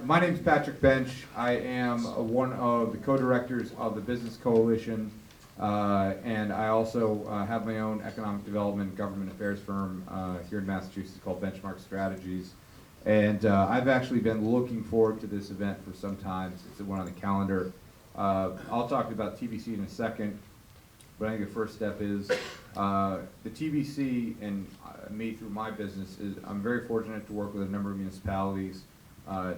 My name is Patrick Bench. I am one of the co-directors of the Business Coalition, and I also have my own economic development government affairs firm here in Massachusetts called Benchmark Strategies. And I've actually been looking forward to this event for some time. It's the one on the calendar. I'll talk about TBC in a second, but I think the first step is the TBC and me through my business is I'm very fortunate to work with a number of municipalities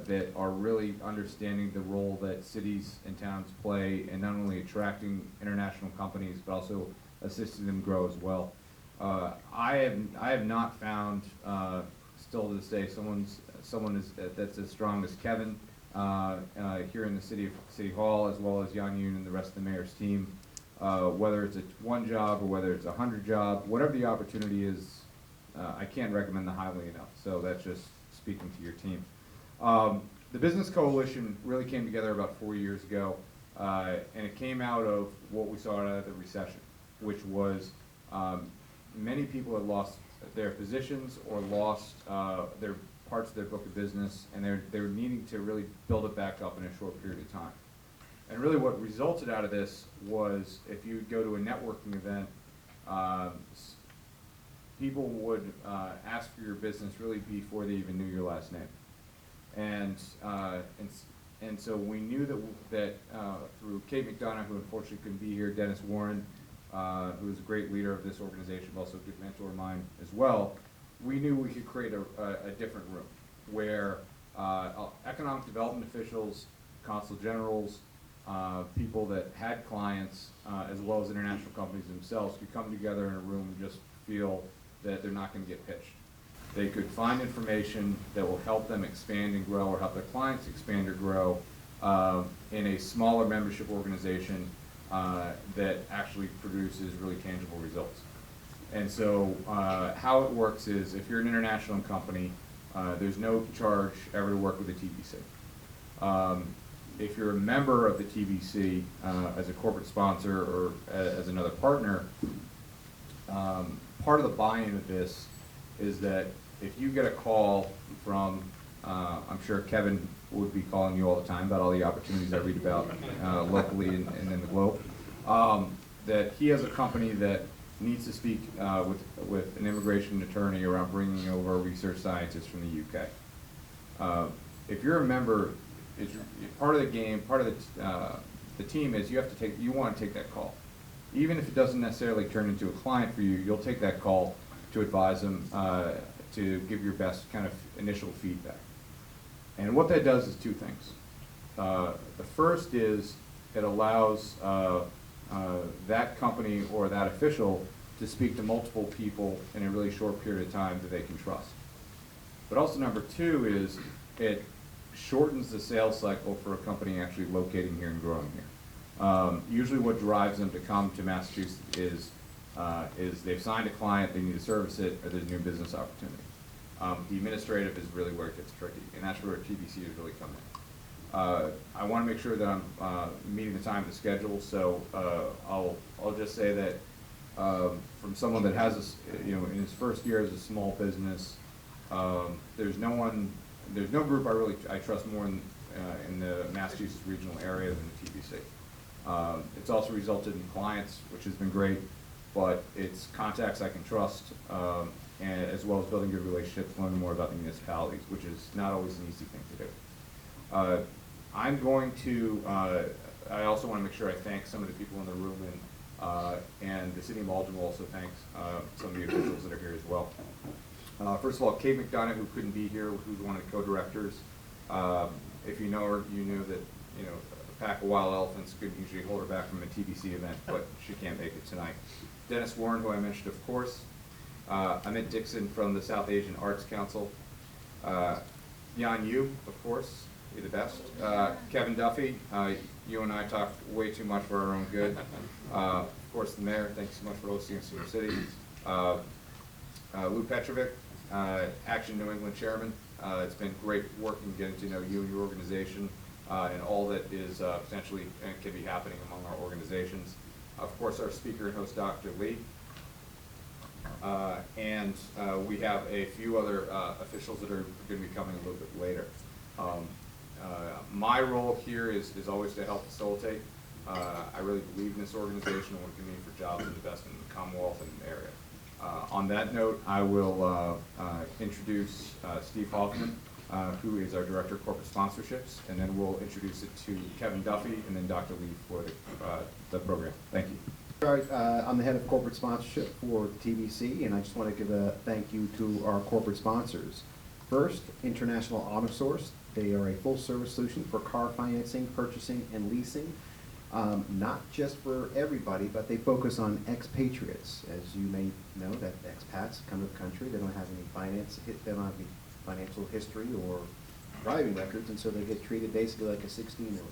that are really understanding the role that cities and towns play in not only attracting international companies but also assisting them grow as well. I have not found still to this day someone that's as strong as Kevin here in the City Hall, as well as Jan Yoon and the rest of the mayor's team. Whether it's one job or whether it's 100 jobs, whatever the opportunity is, I can't recommend them highly enough. So that's just speaking to your team. The Business Coalition really came together about 4 years ago, and it came out of what we saw out of the recession, which was many people had lost their positions or lost their parts of their book of business, and they were needing to really build it back up in a short period of time. And really what resulted out of this was if you go to a networking event, people would ask for your business really before they even knew your last name. And so we knew that through Kate McDonough, who unfortunately couldn't be here, Dennis Warren, who is a great leader of this organization, but also a good mentor of mine as well, we knew we could create a different room where economic development officials, consul generals, people that had clients, as well as international companies themselves, could come together in a room and just feel that they're not going to get pitched. They could find information that will help them expand and grow, or help their clients expand or grow in a smaller membership organization that actually produces really tangible results. And so how it works is if you're an international company, there's no charge ever to work with the TBC. If you're a member of the TBC as a corporate sponsor or as another partner, part of the buy-in of this is that if you get a call from, I'm sure Kevin would be calling you all the time about all the opportunities I read about locally and in the globe, that he has a company that needs to speak with an immigration attorney around bringing over research scientists from the UK. If you're a member, part of the game, part of the team is you want to take that call. Even if it doesn't necessarily turn into a client for you, you'll take that call to advise them to give your best kind of initial feedback. And what that does is two things. The first is it allows that company or that official to speak to multiple people in a really short period of time that they can trust. But also number two is it shortens the sales cycle for a company actually locating here and growing here. Usually what drives them to come to Massachusetts is they've signed a client, they need to service it, or there's a new business opportunity. The administrative is really where it gets tricky, and that's where TBC is really coming in. I want to make sure that I'm meeting the time of the schedule, so I'll just say that from someone that has this, in his first year as a small business, there's no group I trust more in the Massachusetts regional area than the TBC. It's also resulted in clients, which has been great, but it's contacts I can trust, and as well as building good relationships, learning more about the municipalities, which is not always an easy thing to do. I'm going to, I also want to make sure I thank some of the people in the room, and the City of Malden will also thank some of the officials that are here as well. First of all, Kate McDonough, who couldn't be here, who's one of the co-directors. If you know her, you knew that a pack of wild elephants could usually hold her back from a TBC event, but she can't make it tonight. Dennis Warren, who I mentioned, of course. Amit Dixon from the South Asian Arts Council. Jan Yu, of course, you're the best. Kevin Duffy, you and I talk way too much for our own good. Of course, the mayor, thanks so much for hosting us in your city. Lou Petrovic, Action New England chairman. It's been great working, getting to know you and your organization, and all that is potentially and can be happening among our organizations. Of course, our speaker and host, Dr. Lee. And we have a few other officials that are going to be coming a little bit later. My role here is always to help facilitate. I really believe in this organization and what it can mean for jobs and investment in the Commonwealth and the area. On that note, I will introduce Steve Hoffman, who is our Director of Corporate Sponsorships, and then we'll introduce it to Kevin Duffy and then Dr. Lee for the program. Thank you. I'm the head of corporate sponsorship for TBC, and I just want to give a thank you to our corporate sponsors. First, International Auto Source. They are a full-service solution for car financing, purchasing, and leasing. Not just for everybody, but they focus on expatriates. As you may know, that expats come to the country, they don't have any they don't have any financial history or driving records, and so they get treated basically like a 16-year-old.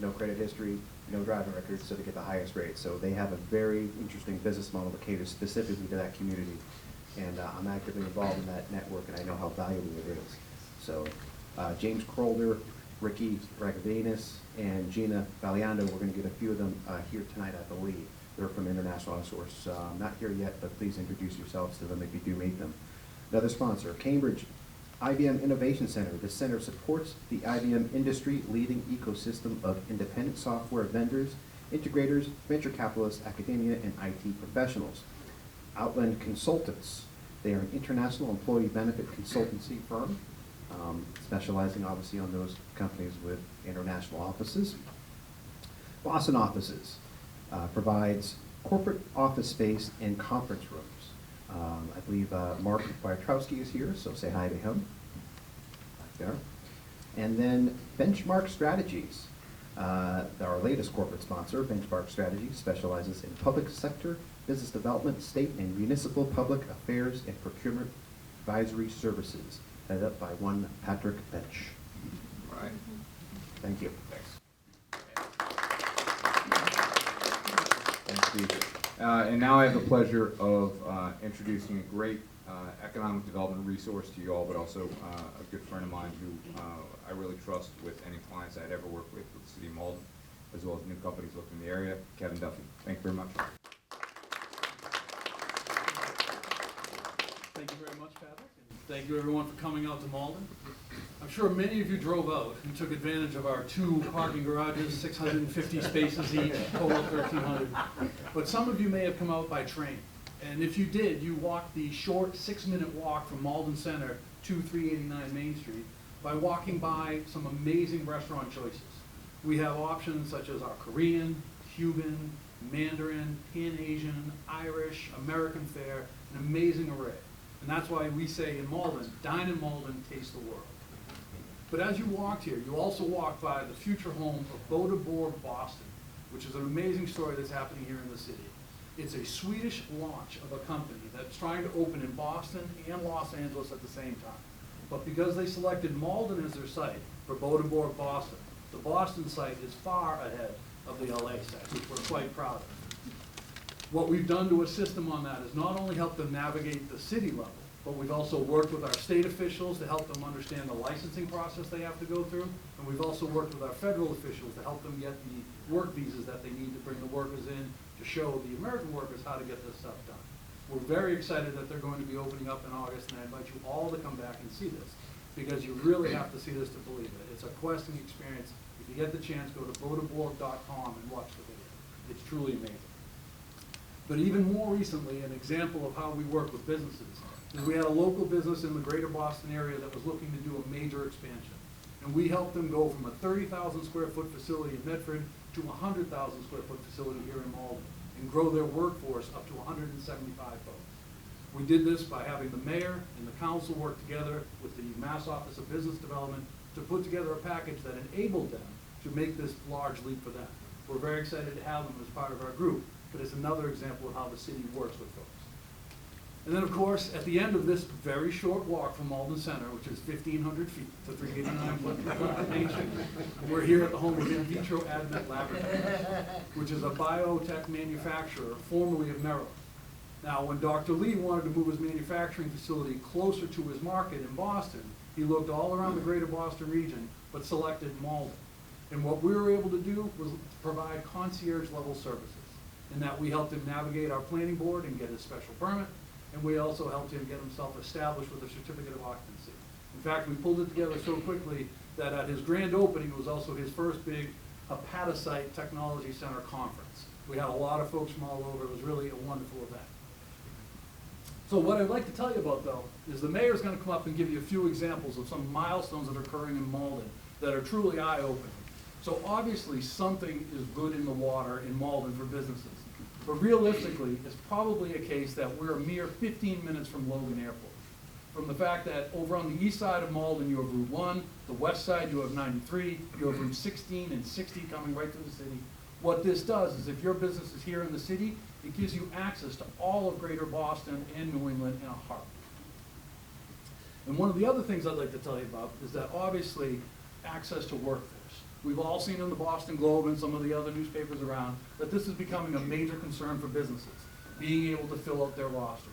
No credit history, no driving records, so they get the highest rate. So they have a very interesting business model that caters specifically to that community. And I'm actively involved in that network, and I know how valuable it is. So James Crolder, Ricky Ragavinas, and Gina Valiando, we're going to get a few of them here tonight, I believe. They're from International Outsource. Not here yet, but please introduce yourselves to them if you do meet them. Another sponsor, Cambridge IBM Innovation Center. This center supports the IBM industry-leading ecosystem of independent software vendors, integrators, venture capitalists, academia, and IT professionals. Outland Consultants. They are an international employee benefit consultancy firm, specializing obviously on those companies with international offices. Boston Offices provides corporate office space and conference rooms. I believe Mark Wojciechowski is here, so say hi to him. Back there. And then Benchmark Strategies. Our latest corporate sponsor, Benchmark Strategies, specializes in public sector, business development, state and municipal public affairs, and procurement advisory services, headed up by one Patrick Bench. All right. Thank you. Thanks. Thanks, Steve. And now I have the pleasure of introducing a great economic development resource to you all, but also a good friend of mine who I really trust with any clients I'd ever worked with the City of Malden, as well as new companies looking in the area, Kevin Duffy. Thank you very much. Thank you very much, Patrick. And thank you, everyone, for coming out to Malden. I'm sure many of you drove out and took advantage of our 2 parking garages, 650 spaces each, total 1,300. But some of you may have come out by train. And if you did, you walked the short 6-minute walk from Malden Center to 389 Main Street by walking by some amazing restaurant choices. We have options such as our Korean, Cuban, Mandarin, Pan-Asian, Irish, American fare, an amazing array. And that's why we say in Malden, dine in Malden, taste the world. But as you walked here, you also walked by the future home of Bodeborg Boston, which is an amazing story that's happening here in the city. It's a Swedish launch of a company that's trying to open in Boston and Los Angeles at the same time. But because they selected Malden as their site for Bodeborg Boston, the Boston site is far ahead of the LA site, which we're quite proud of. What we've done to assist them on that is not only help them navigate the city level, but we've also worked with our state officials to help them understand the licensing process they have to go through, and we've also worked with our federal officials to help them get the work visas that they need to bring the workers in to show the American workers how to get this stuff done. We're very excited that they're going to be opening up in August, and I invite you all to come back and see this, because you really have to see this to believe it. It's a questing experience. If you get the chance, go to bodeborg.com and watch the video. It's truly amazing. But even more recently, an example of how we work with businesses is we had a local business in the greater Boston area that was looking to do a major expansion. And we helped them go from a 30,000 square foot facility in Medford to a 100,000 square foot facility here in Malden and grow their workforce up to 175 folks. We did this by having the mayor and the council work together with the Mass Office of Business Development to put together a package that enabled them to make this large leap for them. We're very excited to have them as part of our group, but it's another example of how the city works with folks. And then, of course, at the end of this very short walk from Malden Center, which is 1,500 feet to 389 Main Street, we're here at the home of In Vitro ADMET Laboratories, which is a biotech manufacturer formerly of Maryland. Now, when Dr. Lee wanted to move his manufacturing facility closer to his market in Boston, he looked all around the greater Boston region, but selected Malden. And what we were able to do was provide concierge-level services, in that we helped him navigate our planning board and get his special permit, and we also helped him get himself established with a certificate of occupancy. In fact, we pulled it together so quickly that at his grand opening was also his first big Hepatocyte Technology Center conference. We had a lot of folks from all over. It was really a wonderful event. So what I'd like to tell you about, though, is the mayor's going to come up and give you a few examples of some milestones that are occurring in Malden that are truly eye-opening. So obviously something is good in the water in Malden for businesses. But realistically, it's probably a case that we're a mere 15 minutes from Logan Airport. From the fact that over on the east side of Malden, you have Route 1, the west side, you have 93, you have Route 16 and 60 coming right through the city. What this does is if your business is here in the city, it gives you access to all of greater Boston and New England in a heartbeat. And one of the other things I'd like to tell you about is that obviously access to workforce. We've all seen in the Boston Globe and some of the other newspapers around that this is becoming a major concern for businesses, being able to fill out their rosters.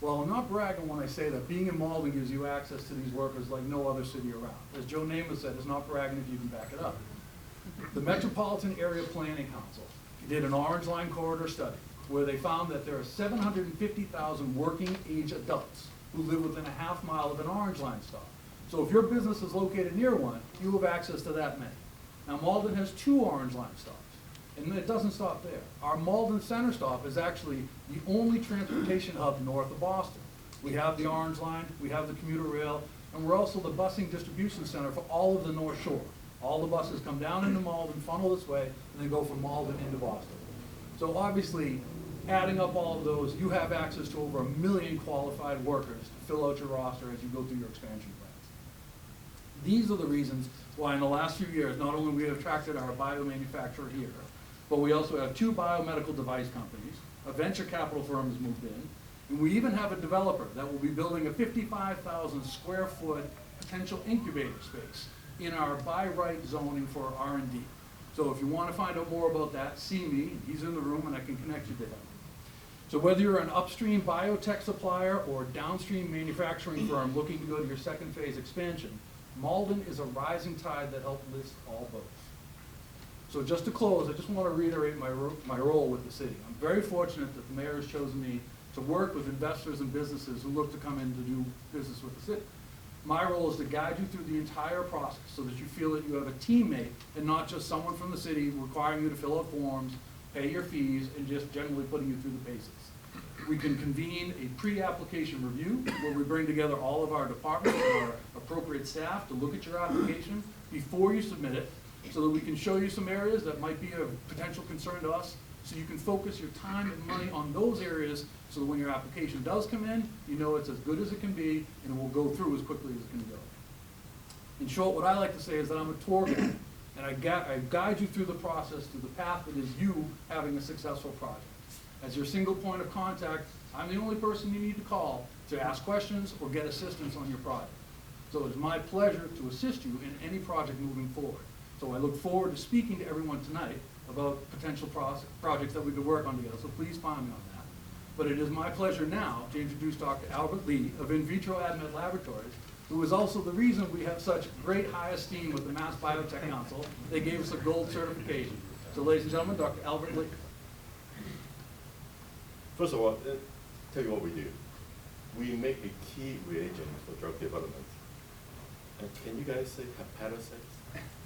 Well, I'm not bragging when I say that being in Malden gives you access to these workers like no other city around. As Joe Namath said, it's not bragging if you can back it up. The Metropolitan Area Planning Council did an Orange Line corridor study where they found that there are 750,000 working age adults who live within a half mile of an Orange Line stop. So if your business is located near one, you have access to that many. Now Malden has 2 Orange Line stops, and it doesn't stop there. Our Malden Center stop is actually the only transportation hub north of Boston. We have the Orange Line, we have the commuter rail, and we're also the busing distribution center for all of the North Shore. All the buses come down into Malden, funnel this way, and then go from Malden into Boston. So obviously, adding up all of those, you have access to over 1 million qualified workers to fill out your roster as you go through your expansion plans. These are the reasons why in the last few years, not only we have attracted our biomanufacturer here, but we also have 2 biomedical device companies, a venture capital firm has moved in, and we even have a developer that will be building a 55,000 square foot potential incubator space in our by right zoning for R&D. So if you want to find out more about that, see me, he's in the room and I can connect you to him. So whether you're an upstream biotech supplier or downstream manufacturing firm looking to go to your second phase expansion, Malden is a rising tide that helps lift all boats. So just to close, I just want to reiterate my role with the city. I'm very fortunate that the mayor has chosen me to work with investors and businesses who look to come in to do business with the city. My role is to guide you through the entire process so that you feel that you have a teammate and not just someone from the city requiring you to fill out forms, pay your fees, and just generally putting you through the paces. We can convene a pre-application review where we bring together all of our departments and our appropriate staff to look at your application before you submit it so that we can show you some areas that might be of potential concern to us so you can focus your time and money on those areas so that when your application does come in, you know it's as good as it can be and it will go through as quickly as it can go. In short, what I like to say is that I'm a tour guide and I guide you through the process, through the path that is you having a successful project. As your single point of contact, I'm the only person you need to call to ask questions or get assistance on your project. So it's my pleasure to assist you in any project moving forward. So I look forward to speaking to everyone tonight about potential projects that we could work on together, so please find me on that. But it is my pleasure now to introduce Dr. Albert Lee of In Vitro ADMET Laboratories, who is also the reason we have such great high esteem with the Mass Biotech Council. They gave us a gold certification. So ladies and gentlemen, Dr. Albert Lee. First of all, tell you what we do. We make a key reagent for drug development. And can you guys say hepatocytes?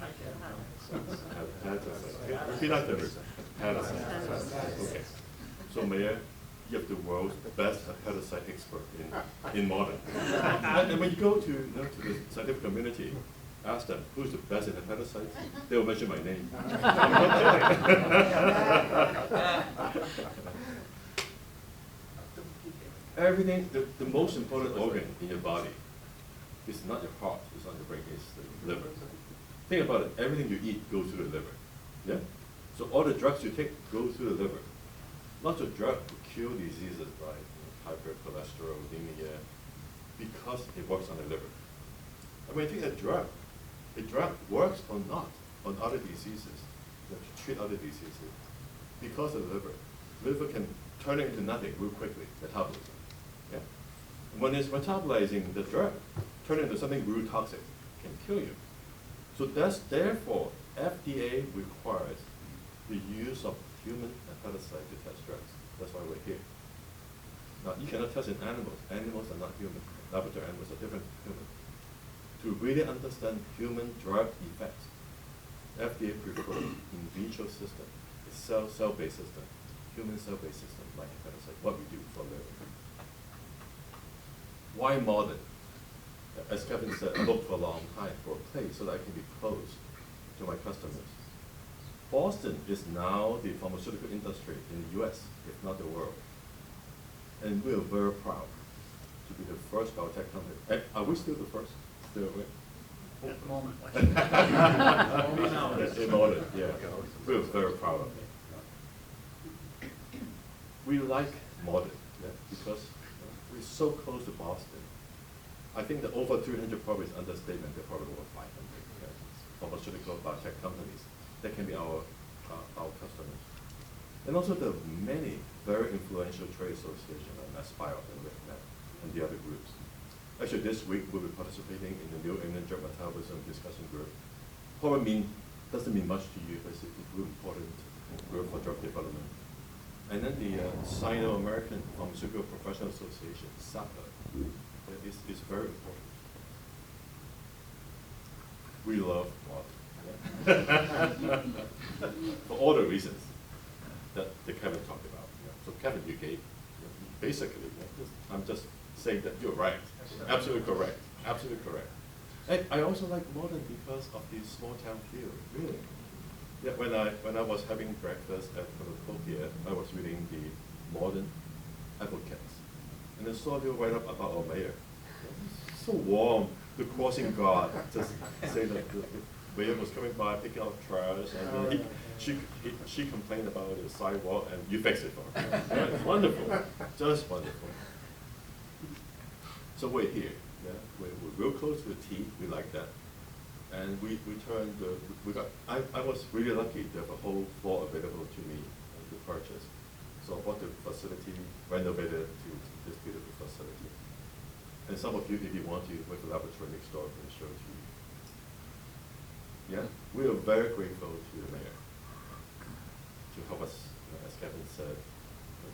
I can. Hepatocytes. Repeat after me. Hepatocytes. Okay. So Mayor, you have the world's best hepatocyte expert in Malden. And when you go to the scientific community, ask them who's the best in hepatocytes, they will mention my name. Everything, the most important organ in your body is not your heart, it's not your brain, it's the liver. Think about it, everything you eat goes through the liver. Yeah? So all the drugs you take go through the liver. Lots of drugs to cure diseases like hypercholesterolemia because it works on the liver. And when you take a drug works or not on other diseases, you have to treat other diseases because of the liver. Liver can turn it into nothing real quickly, metabolism. Yeah? When it's metabolizing the drug, turn it into something real toxic, can kill you. So therefore, FDA requires the use of human hepatocyte to test drugs. That's why we're here. Now, you cannot test in animals. Animals are not human. Laboratory animals are different from humans. to really understand human drug effects, FDA preferred in vitro system, a cell-based system, human cell-based system, like Kevin said, what we do for a living. Why Malden? As Kevin said, I looked for a long time for a place so that I can be close to my customers. Boston is now the pharmaceutical industry in the US, if not the world. And we are very proud to be the first biotech company. Are we still the first? Still, right? At the moment. In Malden, yeah. We're very proud of it. We like Malden, yeah, because we're so close to Boston. I think that over 300 probably is understatement. There are probably over 500 pharmaceutical biotech companies that can be our customers. And also the many very influential trade associations like MassBio and RIPNet and the other groups. Actually, this week we'll be participating in the New England Drug Metabolism Discussion Group. Probably doesn't mean much to you, but it's a really important group for drug development. And then the Sino-American Pharmaceutical Professional Association, SAPA, is very important. We love Malden. For all the reasons that Kevin talked about. Yeah. So Kevin, you gave, basically, I'm just saying that you're right. Absolutely correct. Absolutely correct. And I also like Malden because of the small town feel, really. Yeah, when I was having breakfast at Cornucopia, I was reading the Malden Advocates. And I saw you write up about our mayor. So warm, the crossing guard, just say that the mayor was coming by picking up trash, and then she complained about the sidewalk, and you fixed it for her. Right? Wonderful, just wonderful. So we're here, yeah. We're real close to the T. We like that, and we got. I was really lucky to have a whole floor available to me to purchase. So I bought the facility, renovated to this beautiful facility. And some of you, if you want to, we have a laboratory next door, can show it to you. Yeah, we are very grateful to the mayor to help us, as Kevin said,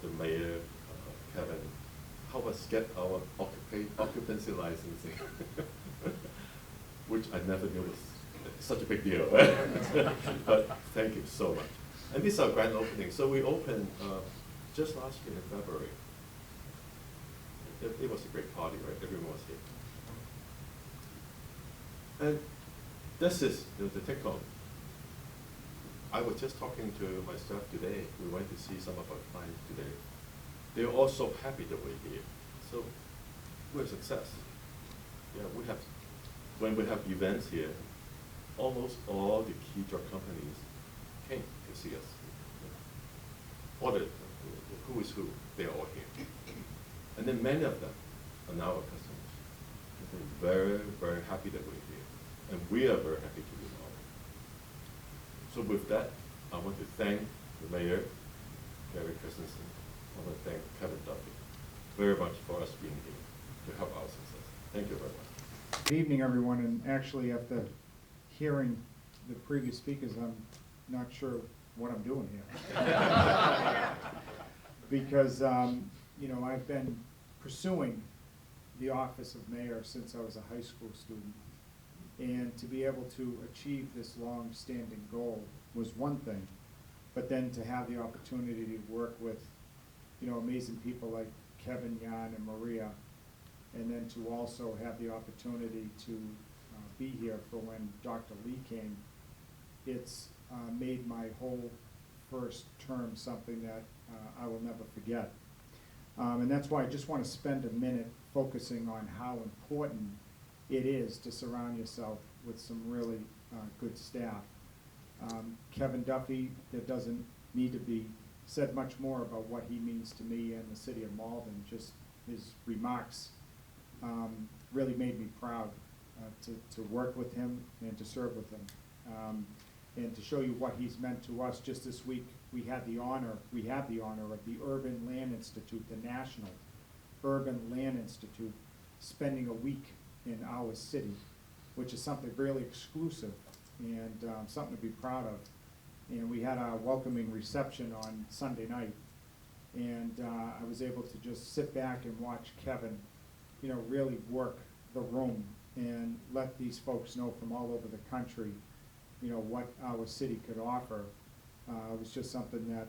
the mayor, Kevin, help us get our occupancy licensing, which I never knew was such a big deal. But thank you so much. And this is our grand opening. So we opened just last year in February. It was a great party, right? Everyone was here. And this is the take-home. I was just talking to my staff today. We went to see some of our clients today. They're all so happy that we're here. So we're a success. Yeah, when we have events here, almost all the key drug companies came to see us. All the who is who, they're all here. And then many of them are now our customers. And they're very, very happy that we're here. And we are very happy to be involved. So with that, I want to thank the mayor, Gary Christensen. I want to thank Kevin Duffy very much for us being here to help our success. Thank you very much. Good evening, everyone, and actually after hearing the previous speakers, I'm not sure what I'm doing here. Because, you know, I've been pursuing the office of mayor since I was a high school student. And to be able to achieve this long-standing goal was one thing, but then to have the opportunity to work with, you know, amazing people like Kevin, Jan, and Maria, and then to also have the opportunity to be here for when Dr. Lee came, it's made my whole first term something that I will never forget. And that's why I just want to spend a minute focusing on how important it is to surround yourself with some really good staff. Kevin Duffy, there doesn't need to be said much more about what he means to me and the city of Malden. Just his remarks really made me proud to work with him and to serve with him. And to show you what he's meant to us, just this week we had the honor of the Urban Land Institute, the National Urban Land Institute, spending a week in our city, which is something really exclusive and something to be proud of. And we had a welcoming reception on Sunday night, and I was able to just sit back and watch Kevin, you know, really work the room and let these folks know from all over the country, you know, what our city could offer. It was just something that,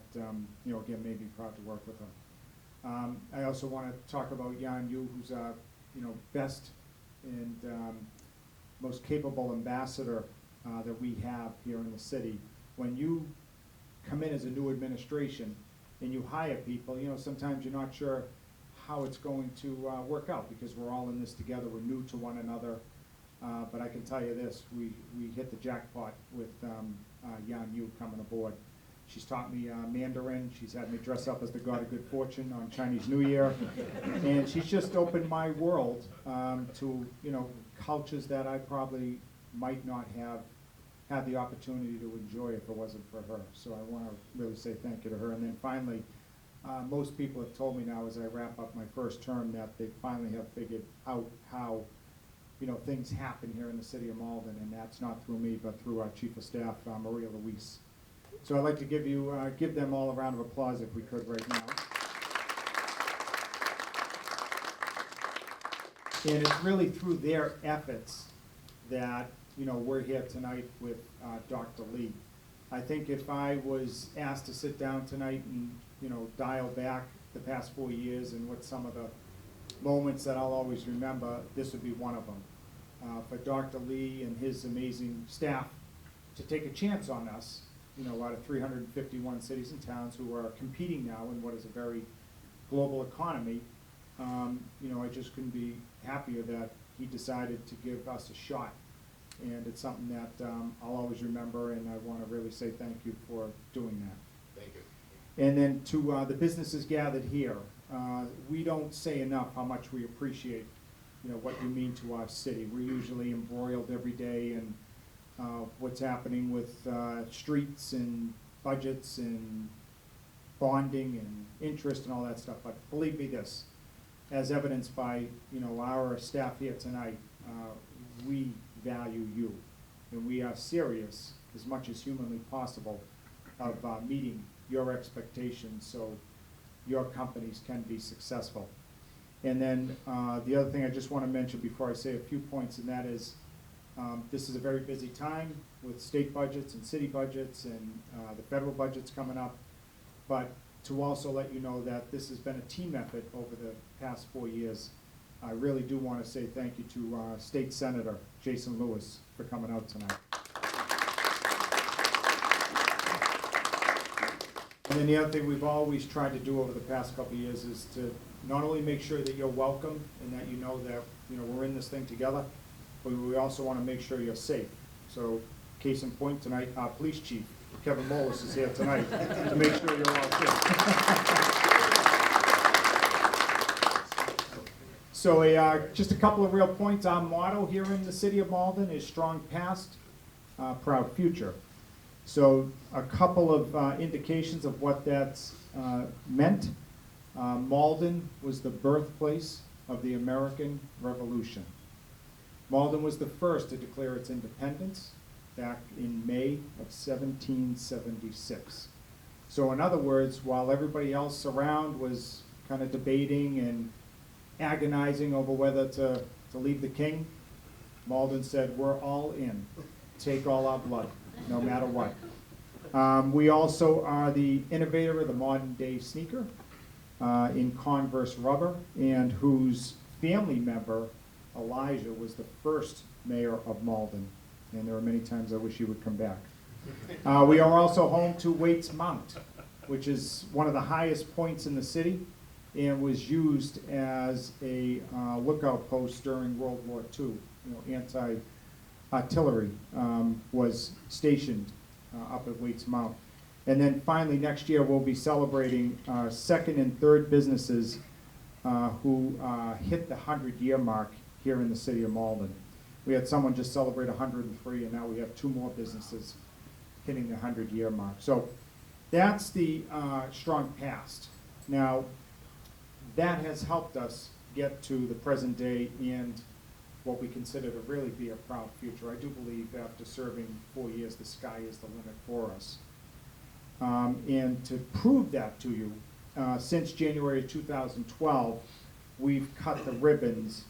you know, again, made me proud to work with them. I also want to talk about Jan Yu, who's our, you know, best and most capable ambassador that we have here in the city. When you come in as a new administration and you hire people, you know, sometimes you're not sure how it's going to work out, because we're all in this together, we're new to one another. But I can tell you this, we hit the jackpot with Yan Yu coming aboard. She's taught me Mandarin, she's had me dress up as the God of Good Fortune on Chinese New Year, and she's just opened my world to, you know, cultures that I probably might not have had the opportunity to enjoy if it wasn't for her. So I want to really say thank you to her. And then finally, most people have told me now as I wrap up my first term that they finally have figured out how, you know, things happen here in the city of Malden, and that's not through me, but through our Chief of Staff, Maria Luis. So I'd like to give them all a round of applause if we could right now. And it's really through their efforts that, you know, we're here tonight with Dr. Lee. I think if I was asked to sit down tonight and, you know, dial back the past 4 years and what some of the moments that I'll always remember, this would be one of them. For Dr. Lee and his amazing staff to take a chance on us, you know, out of 351 cities and towns who are competing now in what is a very global economy, you know, I just couldn't be happier that he decided to give us a shot. And it's something that I'll always remember, and I want to really say thank you for doing that. Thank you. And then to the businesses gathered here, we don't say enough how much we appreciate, you know, what you mean to our city. We're usually embroiled every day in what's happening with streets and budgets and bonding and interest and all that stuff. But believe me this, as evidenced by, you know, our staff here tonight, we value you, and we are serious as much as humanly possible of meeting your expectations so your companies can be successful. And then the other thing I just want to mention before I say a few points, and that is this is a very busy time with state budgets and city budgets and the federal budgets coming up, but to also let you know that this has been a team effort over the past 4 years. I really do want to say thank you to State Senator Jason Lewis for coming out tonight. And then the other thing we've always tried to do over the past couple of years is to not only make sure that you're welcome and that you know that, you know, we're in this thing together, but we also want to make sure you're safe. So, case in point tonight, our police chief, Kevin Mullis, is here tonight to make sure you're all safe. So just a couple of real points. Our motto here in the city of Malden is strong past, proud future. So a couple of indications of what that's meant. Malden was the birthplace of the American Revolution. Malden was the first to declare its independence back in May of 1776. So in other words, while everybody else around was kind of debating and agonizing over whether to leave the king, Malden said, we're all in. Take all our blood, no matter what. We also are the innovator of the modern day sneaker in Converse rubber, and whose family member, Elijah, was the first mayor of Malden. And there are many times I wish he would come back. We are also home to Waits Mount, which is one of the highest points in the city, and was used as a lookout post during World War II. You know, anti-artillery was stationed up at Waits Mount. And then finally, next year we'll be celebrating second and third businesses who hit the 100-year mark here in the city of Malden. We had someone just celebrate 103, and now we have 2 more businesses hitting the 100-year mark. So that's the strong past. Now, that has helped us get to the present day and what we consider to really be a proud future. I do believe after serving 4 years, the sky is the limit for us. And to prove that to you, since January 2012, we've cut the ribbons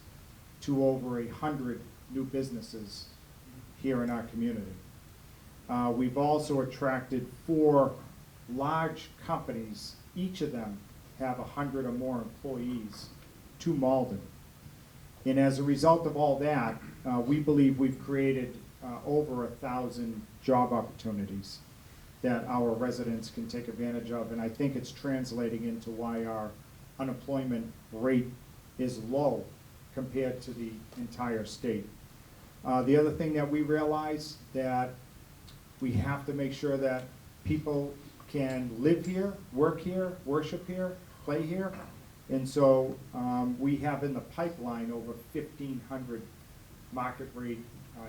to over 100 new businesses here in our community. We've also attracted 4 large companies. Each of them have 100 or more employees to Malden. And as a result of all that, we believe we've created over 1,000 job opportunities that our residents can take advantage of. And I think it's translating into why our unemployment rate is low compared to the entire state. The other thing that we realize that we have to make sure that people can live here, work here, worship here, play here. And so we have in the pipeline over 1,500 market rate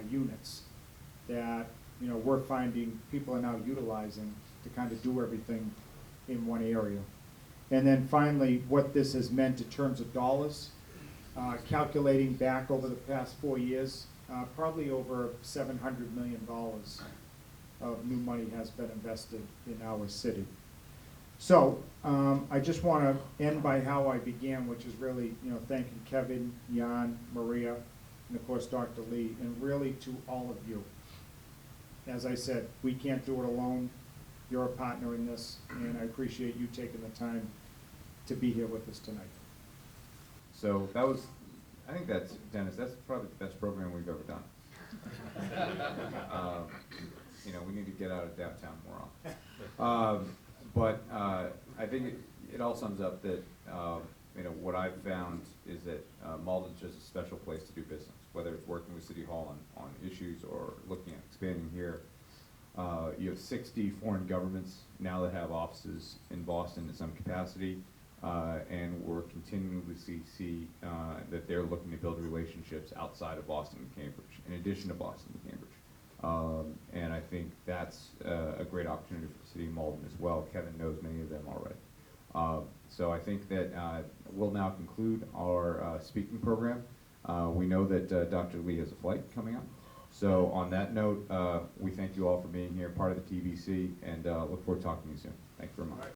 units that we're finding people are now utilizing to kind of do everything in one area. And then finally, what this has meant in terms of dollars, calculating back over the past 4 years, probably over $700 million of new money has been invested in our city. So I just want to end by how I began, which is really thanking Kevin, Jan, Maria, and of course Dr. Lee, and really to all of you. As I said, we can't do it alone. You're a partner in this, and I appreciate you taking the time to be here with us tonight. So that was, I think that's, Dennis, that's probably the best program we've ever done. We need to get out of downtown more often. But I think it all sums up that, what I've found is that Malden's just a special place to do business, whether it's working with City Hall on issues or looking at expanding here. You have 60 foreign governments now that have offices in Boston in some capacity, and we're continuing to see that they're looking to build relationships outside of Boston and Cambridge, in addition to Boston and Cambridge. And I think that's a great opportunity for the city of Malden as well. Kevin knows many of them already. So I think that we'll now conclude our speaking program. We know that Dr. Lee has a flight coming up. So on that note, we thank you all for being here, part of the TBC, and look forward to talking to you soon. Thank you very much.